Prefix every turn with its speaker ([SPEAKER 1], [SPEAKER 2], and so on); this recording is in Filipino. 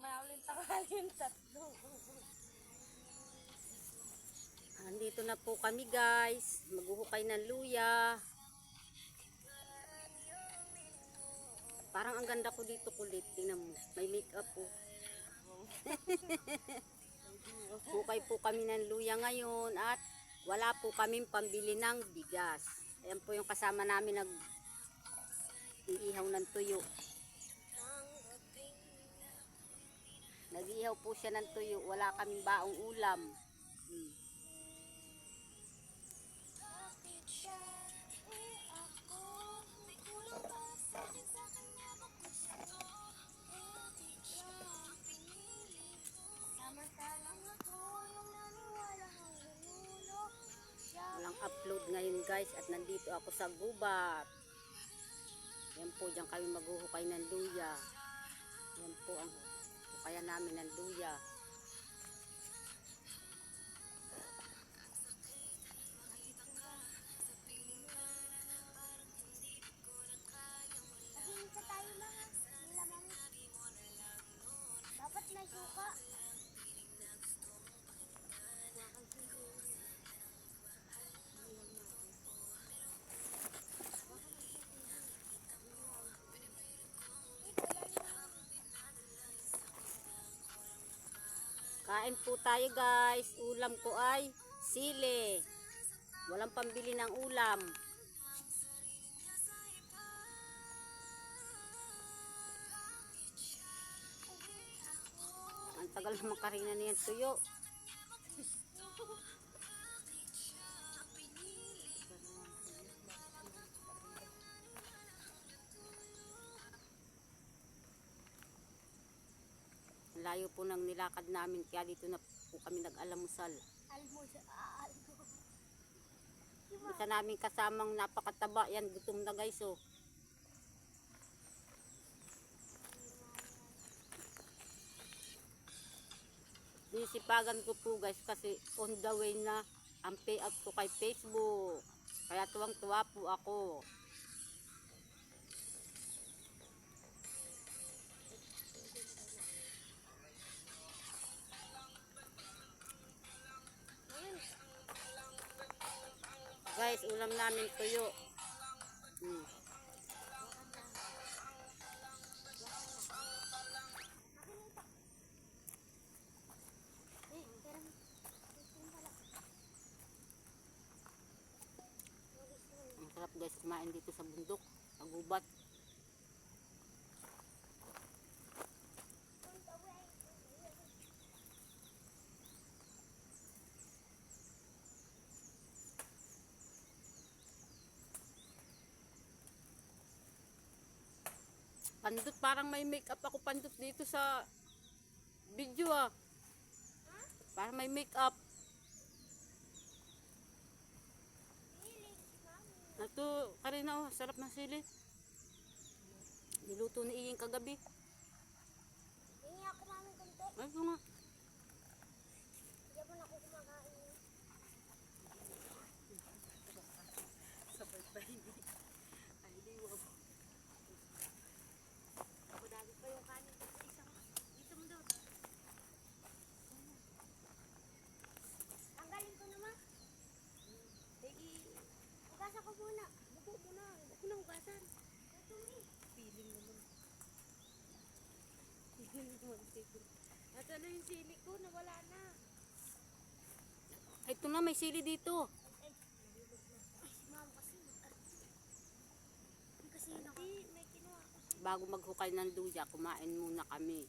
[SPEAKER 1] mamaya ulit tanghali yung tatlo.
[SPEAKER 2] Andito na po kami guys. Maghuhukay ng luya. Parang ang ganda ko dito kulit. Tingnan mo. May makeup po. Hukay po kami ng luya ngayon at wala po kaming pambili ng bigas. Ayan po yung kasama namin nag-iihaw ng tuyo. Nag-iihaw po siya ng tuyo. Wala kaming baong ulam. Walang upload ngayon guys at nandito ako sa gubat. Yan po, dyan kami maghuhukay ng luya. Yan po ang hukayan namin ng luya.
[SPEAKER 1] Nag-iinsa tayo mga nila mami. Dapat may suka.
[SPEAKER 2] Kain po tayo guys. Ulam ko ay sili. Walang pambili ng ulam. Ang tagal naman karina niyan tuyo. Layo po ng nilakad namin kaya dito na po kami nag-alamusal.
[SPEAKER 1] Almusal.
[SPEAKER 2] Isa namin kasamang napakataba. Yan, gutom na guys oh. Disipagan ko po guys kasi on the way na ang payout ko kay Facebook. Kaya tuwang-tuwa po ako. Guys, ulam namin tuyo. Ang sarap guys kumain dito sa bundok, sa gubat. Pandot, parang may makeup ako pandot dito sa video ah. Parang may makeup. Ito, karina oh, sarap ng sili. Niluto ni Iying kagabi.
[SPEAKER 1] Hingi ako mami konti.
[SPEAKER 2] Ay, ito nga.
[SPEAKER 1] Hindi ako na ako kumakain.
[SPEAKER 2] Sabay pa hindi. Ay, di wag. Ako dagit pa yung kanin sa isang. Dito mo doon.
[SPEAKER 1] Tanggalin ko naman. Hugasan ko muna. Buko muna. Buko na hugasan. Ito eh.
[SPEAKER 2] Feeling naman. Feeling naman siguro. Ito na yung sili ko, nawala na. Ito na, may sili dito.
[SPEAKER 1] Ay, ma'am kasi. Kasi may kinuha ako.
[SPEAKER 2] Bago maghukay ng luya, kumain muna kami.